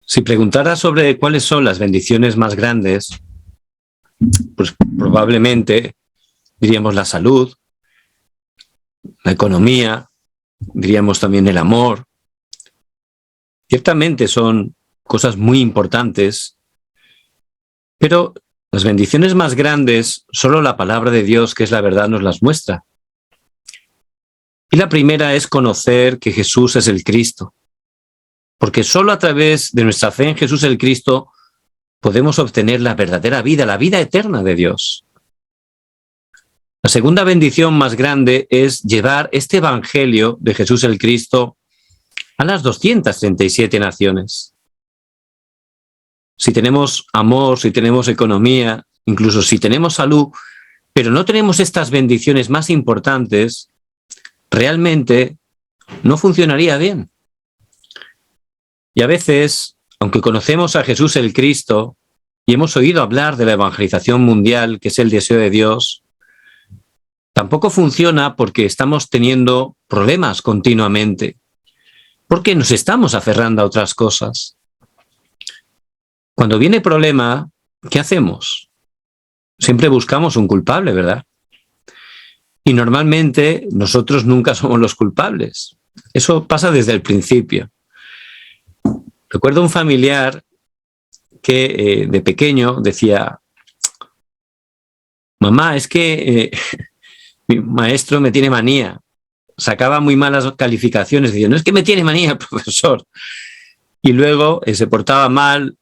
Si preguntara sobre cuáles son las bendiciones más grandes, pues probablemente diríamos la salud, la economía, diríamos también el amor. Ciertamente son cosas muy importantes, pero las bendiciones más grandes solo la palabra de Dios, que es la verdad, nos las muestra. Y la primera es conocer que Jesús es el Cristo, porque solo a través de nuestra fe en Jesús el Cristo podemos obtener la verdadera vida, la vida eterna de Dios. La segunda bendición más grande es llevar este evangelio de Jesús el Cristo a las 237 naciones. Si tenemos amor, si tenemos economía, incluso si tenemos salud, pero no tenemos estas bendiciones más importantes, realmente no funcionaría bien. Y a veces, aunque conocemos a Jesús el Cristo y hemos oído hablar de la evangelización mundial, que es el deseo de Dios, tampoco funciona porque estamos teniendo problemas continuamente, porque nos estamos aferrando a otras cosas. Cuando viene problema, ¿qué hacemos? Siempre buscamos un culpable, ¿verdad? Y normalmente nosotros nunca somos los culpables. Eso pasa desde el principio. Recuerdo un familiar que de pequeño decía: mamá, es que mi maestro me tiene manía. Sacaba muy malas calificaciones, decía, no es que me tiene manía el profesor. Y luego se portaba mal,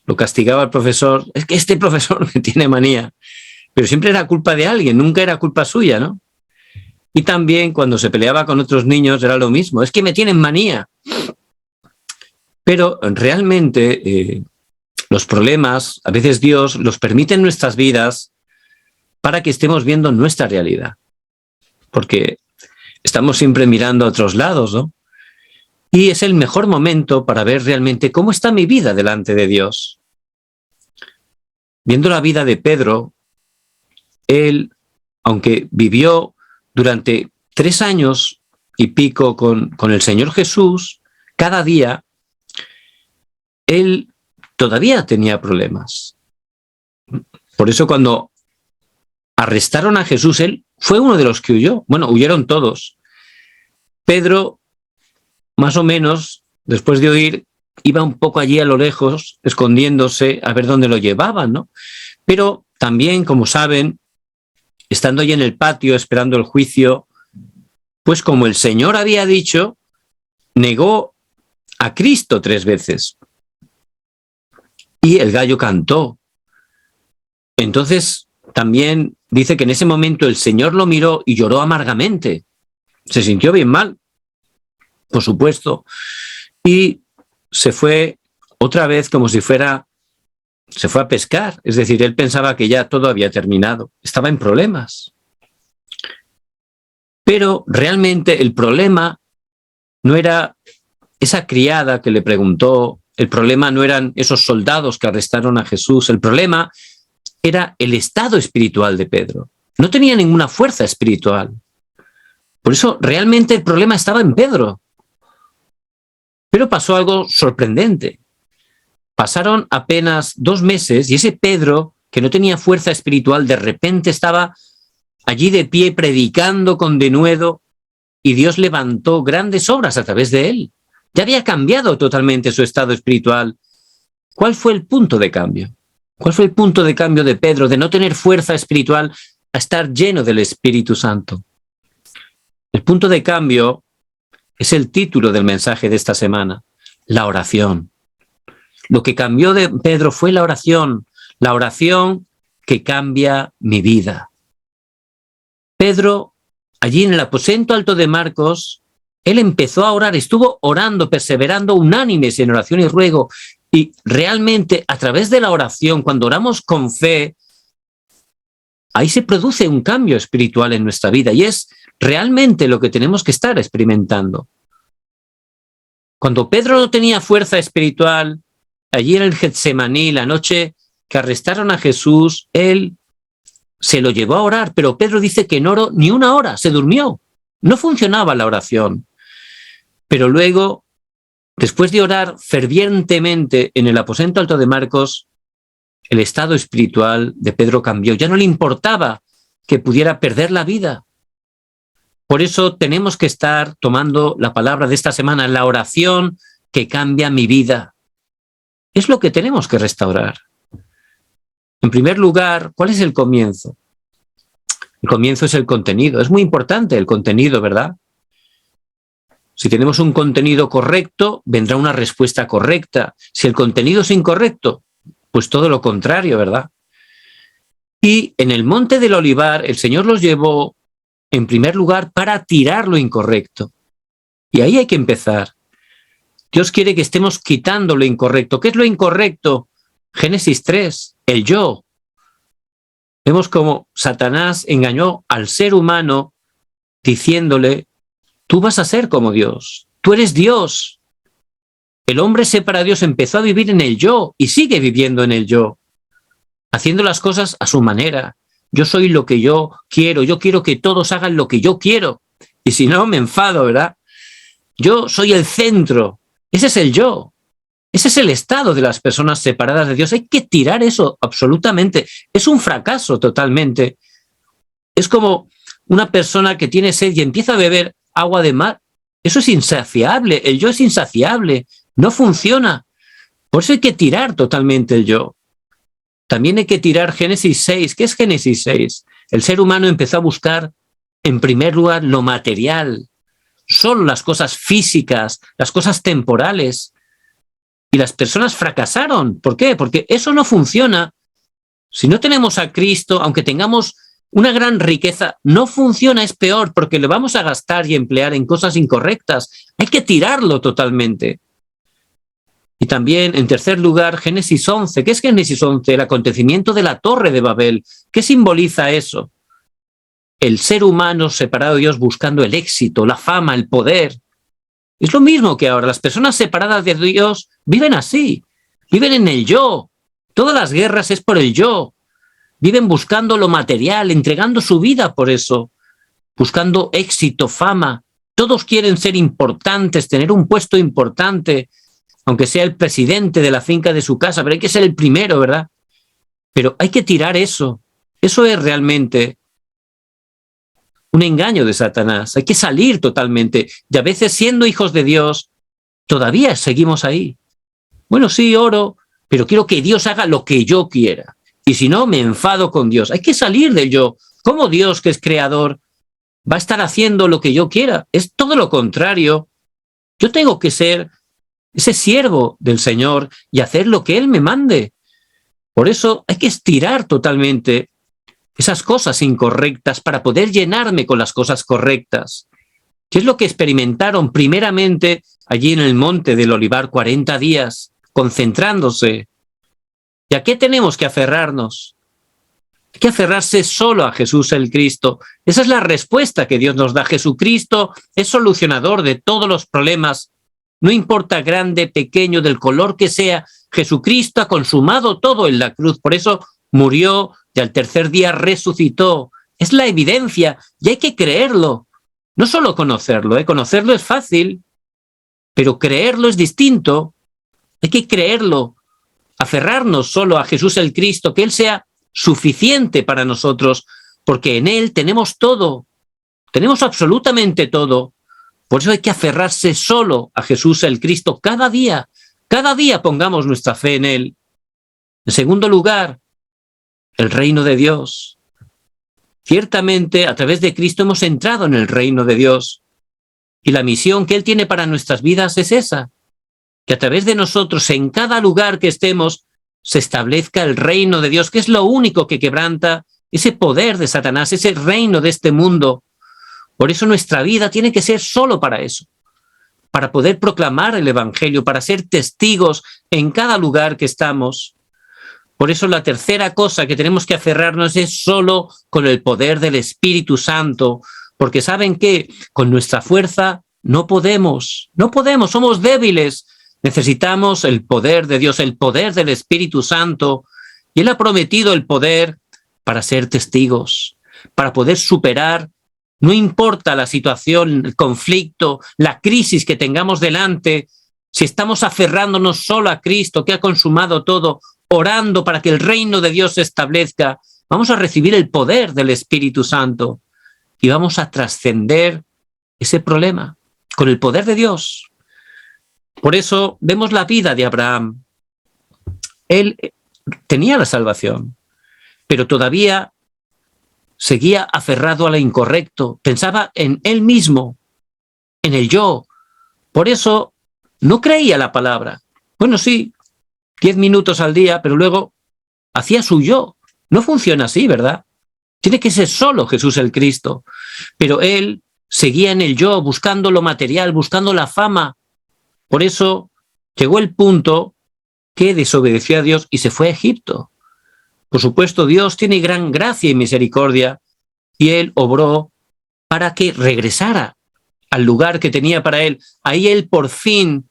lo castigaba el profesor, es que este profesor me tiene manía. Pero siempre era culpa de alguien, nunca era culpa suya, ¿no? Y también cuando se peleaba con otros niños era lo mismo, es que me tienen manía. Pero realmente los problemas, a veces Dios los permite en nuestras vidas para que estemos viendo nuestra realidad. Porque estamos siempre mirando a otros lados, ¿no? Y es el mejor momento para ver realmente cómo está mi vida delante de Dios. Viendo la vida de Pedro, él, aunque vivió durante 3 años y pico con el Señor Jesús, cada día, él todavía tenía problemas. Por eso cuando arrestaron a Jesús, él fue uno de los que huyó. Bueno, huyeron todos. Pedro, más o menos, después de huir, iba un poco allí a lo lejos, escondiéndose a ver dónde lo llevaban, ¿no? Pero también, como saben, estando allí en el patio esperando el juicio, pues como el Señor había dicho, negó a Cristo 3 veces. Y el gallo cantó. Entonces, también dice que en ese momento el Señor lo miró y lloró amargamente. Se sintió bien mal, por supuesto. Y se fue otra vez como si fuera, se fue a pescar. Es decir, él pensaba que ya todo había terminado. Estaba en problemas. Pero realmente el problema no era esa criada que le preguntó, el problema no eran esos soldados que arrestaron a Jesús, el problema era el estado espiritual de Pedro. No tenía ninguna fuerza espiritual. Por eso realmente el problema estaba en Pedro. Pero pasó algo sorprendente. Pasaron apenas 2 meses y ese Pedro, que no tenía fuerza espiritual, de repente estaba allí de pie predicando con denuedo y Dios levantó grandes obras a través de él. Ya había cambiado totalmente su estado espiritual. ¿Cuál fue el punto de cambio? ¿Cuál fue el punto de cambio de Pedro, de no tener fuerza espiritual a estar lleno del Espíritu Santo? El punto de cambio es el título del mensaje de esta semana, la oración. Lo que cambió de Pedro fue la oración que cambia mi vida. Pedro, allí en el aposento alto de Marcos, él empezó a orar, estuvo orando, perseverando unánimes en oración y ruego, y realmente a través de la oración, cuando oramos con fe, ahí se produce un cambio espiritual en nuestra vida, y es realmente lo que tenemos que estar experimentando. Cuando Pedro no tenía fuerza espiritual, allí en el Getsemaní, la noche que arrestaron a Jesús, él se lo llevó a orar, pero Pedro dice que no oró ni 1 hora, se durmió. No funcionaba la oración. Pero luego Después de orar fervientemente en el aposento alto de Marcos, el estado espiritual de Pedro cambió. Ya no le importaba que pudiera perder la vida. Por eso tenemos que estar tomando la palabra de esta semana, la oración que cambia mi vida. Es lo que tenemos que restaurar. En primer lugar, ¿cuál es el comienzo? El comienzo es el contenido. Es muy importante el contenido, ¿verdad? Si tenemos un contenido correcto, vendrá una respuesta correcta. Si el contenido es incorrecto, pues todo lo contrario, ¿verdad? Y en el Monte del Olivar, el Señor los llevó, en primer lugar, para tirar lo incorrecto. Y ahí hay que empezar. Dios quiere que estemos quitando lo incorrecto. ¿Qué es lo incorrecto? Génesis 3, el yo. Vemos cómo Satanás engañó al ser humano diciéndole: tú vas a ser como Dios, tú eres Dios. El hombre separa a Dios, empezó a vivir en el yo y sigue viviendo en el yo, haciendo las cosas a su manera. Yo soy lo que yo quiero que todos hagan lo que yo quiero. Y si no, me enfado, ¿verdad? Yo soy el centro. Ese es el yo. Ese es el estado de las personas separadas de Dios. Hay que tirar eso absolutamente. Es un fracaso totalmente. Es como una persona que tiene sed y empieza a beber agua de mar. Eso es insaciable. El yo es insaciable. No funciona. Por eso hay que tirar totalmente el yo. También hay que tirar Génesis 6. ¿Qué es Génesis 6? El ser humano empezó a buscar, en primer lugar, lo material. Solo las cosas físicas, las cosas temporales. Y las personas fracasaron. ¿Por qué? Porque eso no funciona. Si no tenemos a Cristo, aunque tengamos una gran riqueza, no funciona, es peor, porque le vamos a gastar y emplear en cosas incorrectas. Hay que tirarlo totalmente. Y también, en tercer lugar, Génesis 11. ¿Qué es Génesis 11? El acontecimiento de la Torre de Babel. ¿Qué simboliza eso? El ser humano separado de Dios buscando el éxito, la fama, el poder. Es lo mismo que ahora. Las personas separadas de Dios viven así. Viven en el yo. Todas las guerras es por el yo. Viven buscando lo material, entregando su vida por eso. Buscando éxito, fama. Todos quieren ser importantes, tener un puesto importante, aunque sea el presidente de la finca de su casa, pero hay que ser el primero, ¿verdad? Pero hay que tirar eso. Eso es realmente un engaño de Satanás. Hay que salir totalmente. Y a veces, siendo hijos de Dios, todavía seguimos ahí. Bueno, sí, oro, pero quiero que Dios haga lo que yo quiera. Y si no, me enfado con Dios. Hay que salir del yo. ¿Cómo Dios, que es creador, va a estar haciendo lo que yo quiera? Es todo lo contrario. Yo tengo que ser ese siervo del Señor y hacer lo que Él me mande. Por eso hay que estirar totalmente esas cosas incorrectas para poder llenarme con las cosas correctas. ¿Qué es lo que experimentaron primeramente allí en el Monte del Olivar 40 días, concentrándose? ¿Y a qué tenemos que aferrarnos? Hay que aferrarse solo a Jesús el Cristo. Esa es la respuesta que Dios nos da. Jesucristo es solucionador de todos los problemas. No importa grande, pequeño, del color que sea, Jesucristo ha consumado todo en la cruz. Por eso murió y al tercer día resucitó. Es la evidencia y hay que creerlo. No solo conocerlo, conocerlo es fácil, pero creerlo es distinto. Hay que creerlo, aferrarnos solo a Jesús el Cristo, que Él sea suficiente para nosotros, porque en Él tenemos todo, tenemos absolutamente todo. Por eso hay que aferrarse solo a Jesús el Cristo cada día pongamos nuestra fe en Él. En segundo lugar, el reino de Dios. Ciertamente, a través de Cristo hemos entrado en el reino de Dios. Y la misión que Él tiene para nuestras vidas es esa, que a través de nosotros, en cada lugar que estemos, se establezca el reino de Dios, que es lo único que quebranta ese poder de Satanás, ese reino de este mundo. Por eso nuestra vida tiene que ser solo para eso, para poder proclamar el Evangelio, para ser testigos en cada lugar que estamos. Por eso la tercera cosa que tenemos que aferrarnos es solo con el poder del Espíritu Santo, porque ¿saben qué? Con nuestra fuerza no podemos, somos débiles. Necesitamos el poder de Dios, el poder del Espíritu Santo, y Él ha prometido el poder para ser testigos, para poder superar, no importa la situación, el conflicto, la crisis que tengamos delante, si estamos aferrándonos solo a Cristo, que ha consumado todo, orando para que el reino de Dios se establezca, vamos a recibir el poder del Espíritu Santo y vamos a trascender ese problema con el poder de Dios. Por eso vemos la vida de Abraham. Él tenía la salvación, pero todavía seguía aferrado a lo incorrecto, pensaba en él mismo, en el yo. Por eso no creía la palabra. Bueno, sí, 10 minutos al día, pero luego hacía su yo. No funciona así, ¿verdad? Tiene que ser solo Jesús el Cristo. Pero él seguía en el yo, buscando lo material, buscando la fama. Por eso llegó el punto que desobedeció a Dios y se fue a Egipto. Por supuesto, Dios tiene gran gracia y misericordia y él obró para que regresara al lugar que tenía para él. Ahí él por fin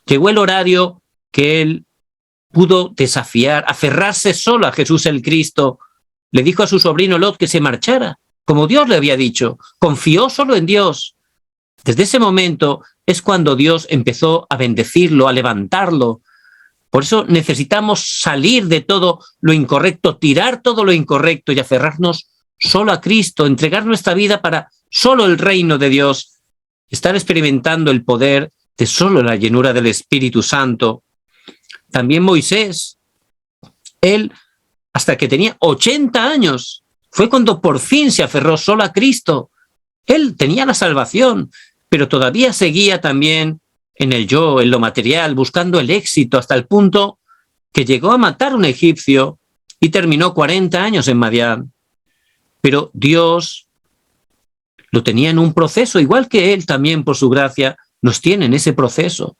llegó el horario que él pudo desafiar, aferrarse solo a Jesús el Cristo. Le dijo a su sobrino Lot que se marchara, como Dios le había dicho. Confió solo en Dios. Desde ese momento es cuando Dios empezó a bendecirlo, a levantarlo. Por eso necesitamos salir de todo lo incorrecto, tirar todo lo incorrecto y aferrarnos solo a Cristo, entregar nuestra vida para solo el reino de Dios, estar experimentando el poder de solo la llenura del Espíritu Santo. También Moisés, él hasta que tenía 80 años, fue cuando por fin se aferró solo a Cristo. Él tenía la salvación, pero todavía seguía también en el yo, en lo material, buscando el éxito, hasta el punto que llegó a matar a un egipcio y terminó 40 años en Madián. Pero Dios lo tenía en un proceso, igual que Él también, por su gracia, nos tiene en ese proceso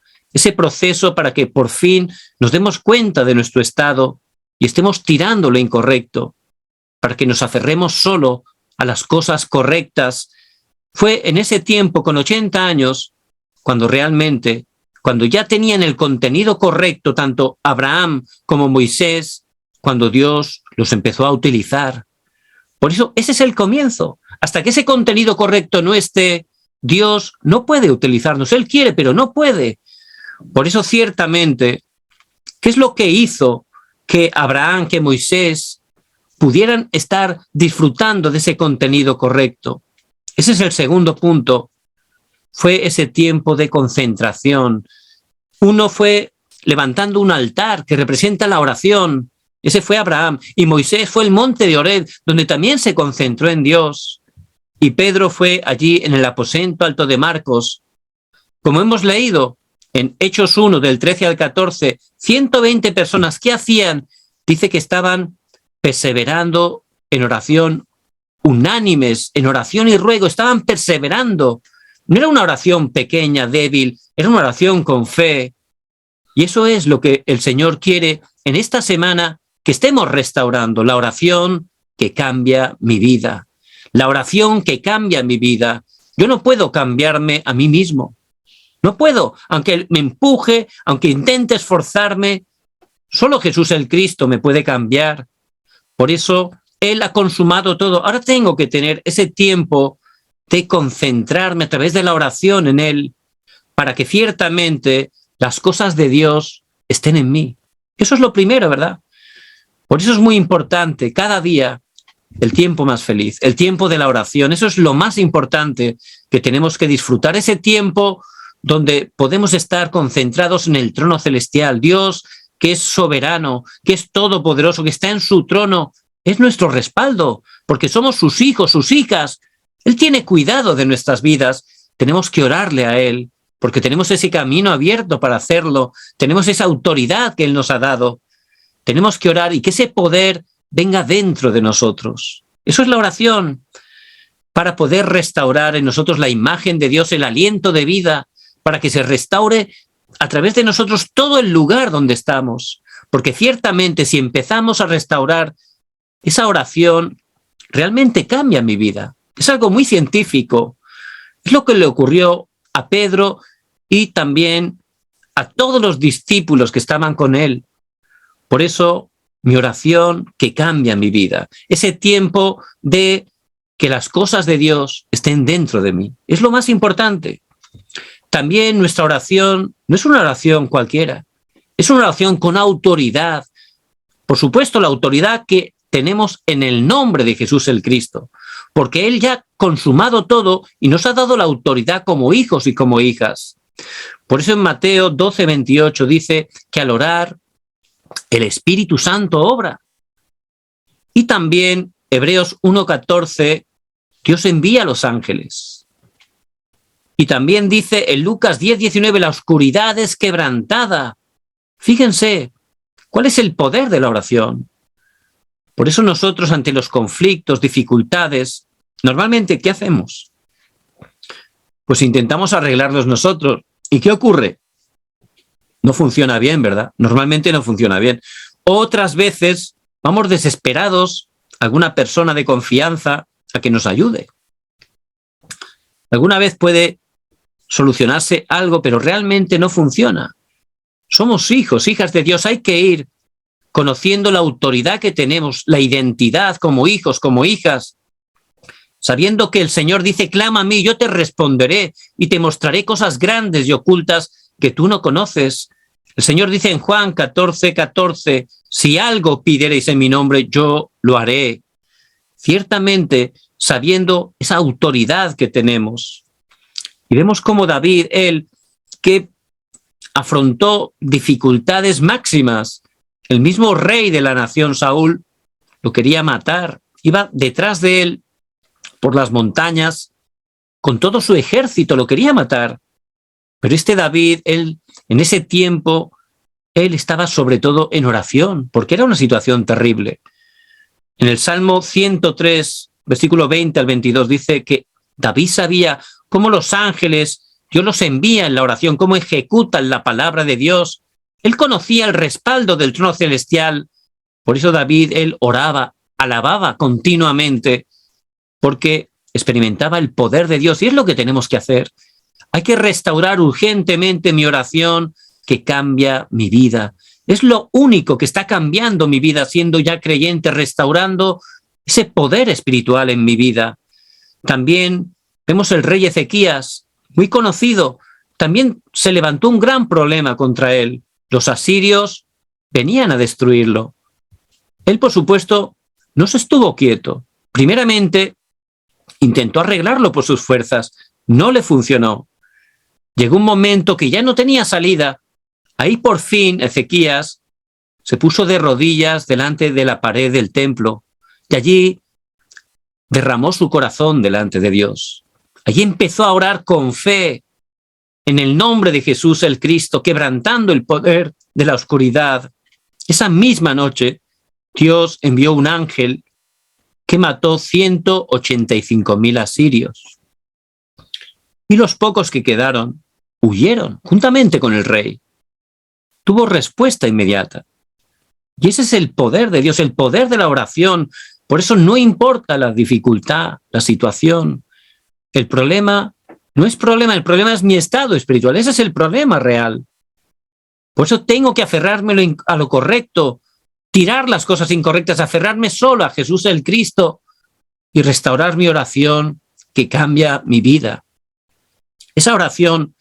para que por fin nos demos cuenta de nuestro estado y estemos tirando lo incorrecto, para que nos aferremos solo a las cosas correctas. Fue en ese tiempo, con 80 años, cuando realmente, cuando ya tenían el contenido correcto, tanto Abraham como Moisés, cuando Dios los empezó a utilizar. Por eso, ese es el comienzo. Hasta que ese contenido correcto no esté, Dios no puede utilizarnos. Él quiere, pero no puede. Por eso, ciertamente, ¿qué es lo que hizo que Abraham, que Moisés pudieran estar disfrutando de ese contenido correcto? Ese es el segundo punto. Fue ese tiempo de concentración. Uno fue levantando un altar que representa la oración. Ese fue Abraham. Y Moisés fue el monte de Horeb, donde también se concentró en Dios. Y Pedro fue allí en el aposento alto de Marcos. Como hemos leído en Hechos 1, del 13 al 14, 120 personas, ¿qué hacían? Dice que estaban perseverando en oración, unánimes, en oración y ruego, estaban perseverando. No era una oración pequeña, débil, era una oración con fe. Y eso es lo que el Señor quiere en esta semana, que estemos restaurando la oración que cambia mi vida. La oración que cambia mi vida. Yo no puedo cambiarme a mí mismo. No puedo, aunque me empuje, aunque intente esforzarme, solo Jesús el Cristo me puede cambiar. Por eso Él ha consumado todo. Ahora tengo que tener ese tiempo de concentrarme a través de la oración en Él, para que ciertamente las cosas de Dios estén en mí. Eso es lo primero, ¿verdad? Por eso es muy importante cada día el tiempo más feliz, el tiempo de la oración. Eso es lo más importante que tenemos que disfrutar, ese tiempo donde podemos estar concentrados en el trono celestial. Dios, que es soberano, que es todopoderoso, que está en su trono, es nuestro respaldo, porque somos sus hijos, sus hijas. Él tiene cuidado de nuestras vidas. Tenemos que orarle a Él, porque tenemos ese camino abierto para hacerlo. Tenemos esa autoridad que Él nos ha dado. Tenemos que orar y que ese poder venga dentro de nosotros. Eso es la oración, para poder restaurar en nosotros la imagen de Dios, el aliento de vida, para que se restaure a través de nosotros todo el lugar donde estamos. Porque ciertamente si empezamos a restaurar esa oración, realmente cambia mi vida. Es algo muy científico. Es lo que le ocurrió a Pedro y también a todos los discípulos que estaban con él. Por eso, mi oración que cambia mi vida. Ese tiempo de que las cosas de Dios estén dentro de mí. Es lo más importante. También nuestra oración no es una oración cualquiera, es una oración con autoridad. Por supuesto, la autoridad que tenemos en el nombre de Jesús el Cristo, porque Él ya ha consumado todo y nos ha dado la autoridad como hijos y como hijas. Por eso en Mateo 12:28 dice que al orar el Espíritu Santo obra. Y también Hebreos 1:14, Dios envía a los ángeles. Y también dice en Lucas 10:19, la oscuridad es quebrantada. Fíjense, ¿cuál es el poder de la oración? Por eso nosotros ante los conflictos, dificultades, normalmente, ¿qué hacemos? Pues intentamos arreglarlos nosotros. ¿Y qué ocurre? No funciona bien, ¿verdad? Normalmente no funciona bien. Otras veces vamos desesperados a alguna persona de confianza a que nos ayude. Alguna vez puede solucionarse algo, pero realmente no funciona. Somos hijos, hijas de Dios. Hay que ir conociendo la autoridad que tenemos, la identidad como hijos, como hijas, sabiendo que el Señor dice, clama a mí, yo te responderé y te mostraré cosas grandes y ocultas que tú no conoces. El Señor dice en Juan 14:14, si algo pidiereis en mi nombre, yo lo haré. Ciertamente, sabiendo esa autoridad que tenemos. Y vemos cómo David, él, que afrontó dificultades máximas, el mismo rey de la nación, Saúl, lo quería matar, iba detrás de él por las montañas, con todo su ejército, lo quería matar. Pero este David, él, en ese tiempo, él estaba sobre todo en oración, porque era una situación terrible. En el Salmo 103, versículo 20 al 22, dice que David sabía cómo los ángeles, Dios los envía en la oración, cómo ejecutan la palabra de Dios. Él conocía el respaldo del trono celestial. Por eso David, él oraba, alababa continuamente, porque experimentaba el poder de Dios. Y es lo que tenemos que hacer. Hay que restaurar urgentemente mi oración que cambia mi vida. Es lo único que está cambiando mi vida, siendo ya creyente, restaurando ese poder espiritual en mi vida. También vemos el rey Ezequías, muy conocido. También se levantó un gran problema contra él. Los asirios venían a destruirlo. Él, por supuesto, no se estuvo quieto. Primeramente, intentó arreglarlo por sus fuerzas. No le funcionó. Llegó un momento que ya no tenía salida. Ahí por fin Ezequías se puso de rodillas delante de la pared del templo y allí derramó su corazón delante de Dios. Allí empezó a orar con fe en el nombre de Jesús el Cristo, quebrantando el poder de la oscuridad. Esa misma noche Dios envió un ángel que mató 185,000 asirios. Y los pocos que quedaron huyeron juntamente con el rey. Tuvo respuesta inmediata. Y ese es el poder de Dios, el poder de la oración. Por eso no importa la dificultad, la situación. El problema no es problema, el problema es mi estado espiritual. Ese es el problema real. Por eso tengo que aferrarme a lo correcto, tirar las cosas incorrectas, aferrarme solo a Jesús el Cristo y restaurar mi oración que cambia mi vida. Esa oración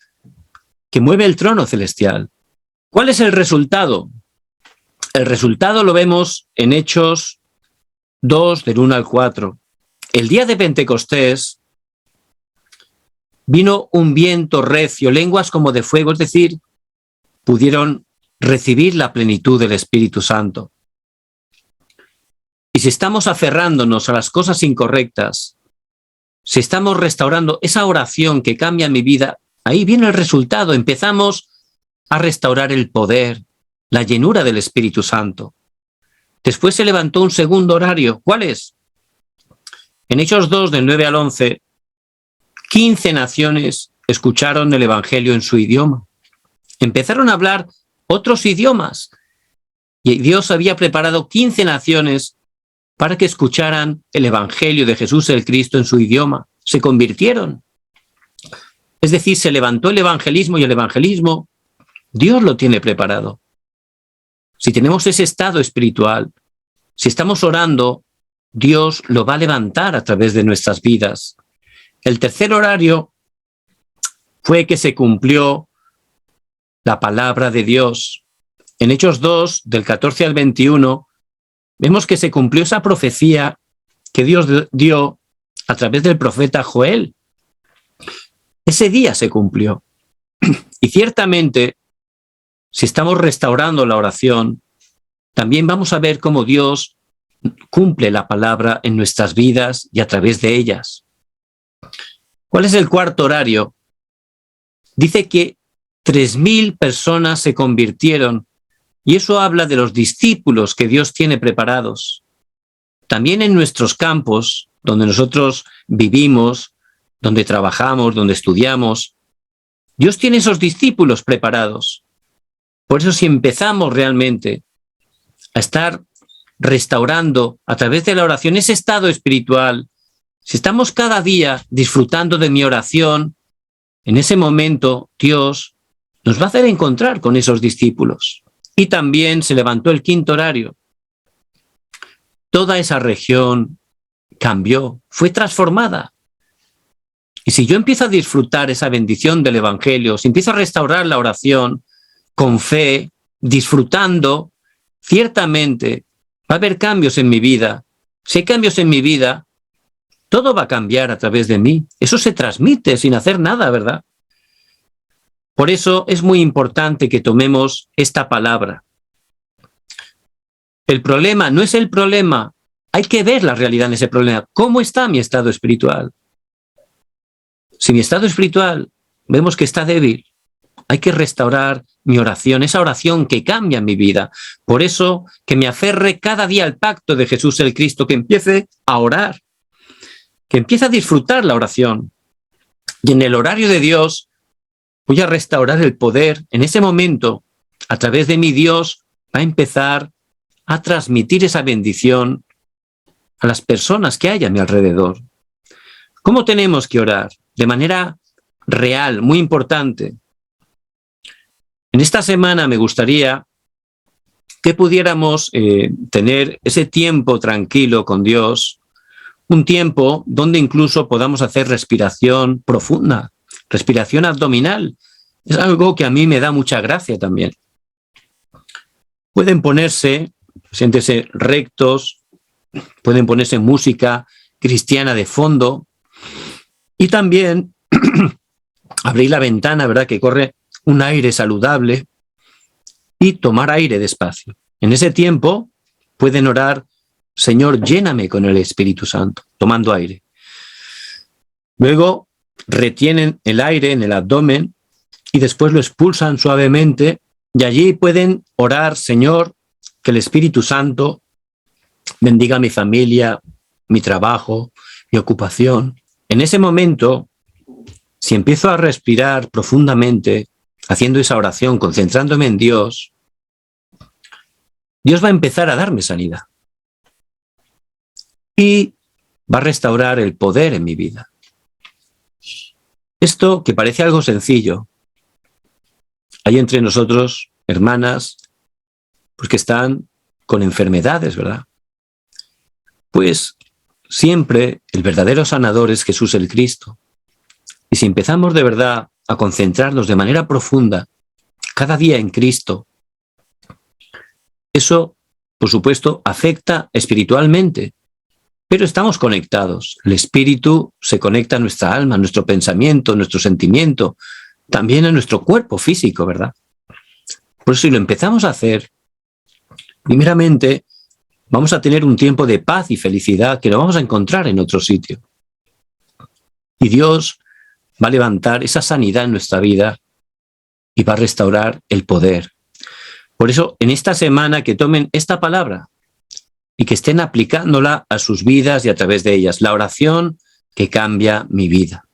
que mueve el trono celestial. ¿Cuál es el resultado? El resultado lo vemos en Hechos 2, del 1 al 4. El día de Pentecostés vino un viento recio, lenguas como de fuego, es decir, pudieron recibir la plenitud del Espíritu Santo. Y si estamos aferrándonos a las cosas incorrectas, si estamos restaurando esa oración que cambia mi vida, ahí viene el resultado. Empezamos a restaurar el poder, la llenura del Espíritu Santo. Después se levantó un segundo horario. ¿Cuál es? En Hechos 2, del 9 al 11, 15 naciones escucharon el Evangelio en su idioma. Empezaron a hablar otros idiomas. Y Dios había preparado 15 naciones para que escucharan el Evangelio de Jesús el Cristo en su idioma. Se convirtieron. Es decir, se levantó el evangelismo y el evangelismo Dios lo tiene preparado. Si tenemos ese estado espiritual, si estamos orando, Dios lo va a levantar a través de nuestras vidas. El tercer horario fue que se cumplió la palabra de Dios. En Hechos 2, del 14 al 21, vemos que se cumplió esa profecía que Dios dio a través del profeta Joel. Ese día se cumplió. Y ciertamente, si estamos restaurando la oración, también vamos a ver cómo Dios cumple la palabra en nuestras vidas y a través de ellas. ¿Cuál es el cuarto horario? Dice que 3.000 personas se convirtieron, y eso habla de los discípulos que Dios tiene preparados. También en nuestros campos, donde nosotros vivimos, donde trabajamos, donde estudiamos, Dios tiene esos discípulos preparados. Por eso, si empezamos realmente a estar restaurando a través de la oración ese estado espiritual, si estamos cada día disfrutando de mi oración, en ese momento Dios nos va a hacer encontrar con esos discípulos. Y también se levantó el quinto horario. Toda esa región cambió, fue transformada. Y si yo empiezo a disfrutar esa bendición del Evangelio, si empiezo a restaurar la oración con fe, disfrutando, ciertamente va a haber cambios en mi vida. Si hay cambios en mi vida, todo va a cambiar a través de mí. Eso se transmite sin hacer nada, ¿verdad? Por eso es muy importante que tomemos esta palabra. El problema no es el problema. Hay que ver la realidad en ese problema. ¿Cómo está mi estado espiritual? Si mi estado espiritual vemos que está débil, hay que restaurar mi oración, esa oración que cambia mi vida. Por eso, que me aferre cada día al pacto de Jesús el Cristo, que empiece a orar, que empiece a disfrutar la oración. Y en el horario de Dios, voy a restaurar el poder. En ese momento, a través de mi Dios, va a empezar a transmitir esa bendición a las personas que hay a mi alrededor. ¿Cómo tenemos que orar? De manera real, muy importante. En esta semana me gustaría que pudiéramos tener ese tiempo tranquilo con Dios, un tiempo donde incluso podamos hacer respiración profunda, respiración abdominal. Es algo que a mí me da mucha gracia también. Pueden ponerse, siéntese rectos, pueden ponerse música cristiana de fondo y también abrir la ventana, ¿verdad?, que corre un aire saludable y tomar aire despacio. En ese tiempo pueden orar: Señor, lléname con el Espíritu Santo, tomando aire. Luego retienen el aire en el abdomen y después lo expulsan suavemente, y allí pueden orar: Señor, que el Espíritu Santo bendiga mi familia, mi trabajo, mi ocupación. En ese momento, si empiezo a respirar profundamente, haciendo esa oración, concentrándome en Dios, Dios va a empezar a darme sanidad y va a restaurar el poder en mi vida. Esto, que parece algo sencillo, hay entre nosotros hermanas pues que están con enfermedades, ¿verdad? Pues siempre el verdadero sanador es Jesús el Cristo. Y si empezamos de verdad a concentrarnos de manera profunda cada día en Cristo, eso, por supuesto, afecta espiritualmente, pero estamos conectados. El espíritu se conecta a nuestra alma, a nuestro pensamiento, a nuestro sentimiento, también a nuestro cuerpo físico, ¿verdad? Por eso, si lo empezamos a hacer, primeramente vamos a tener un tiempo de paz y felicidad que no vamos a encontrar en otro sitio. Y Dios va a levantar esa sanidad en nuestra vida y va a restaurar el poder. Por eso, en esta semana, que tomen esta palabra y que estén aplicándola a sus vidas y a través de ellas. La oración que cambia mi vida.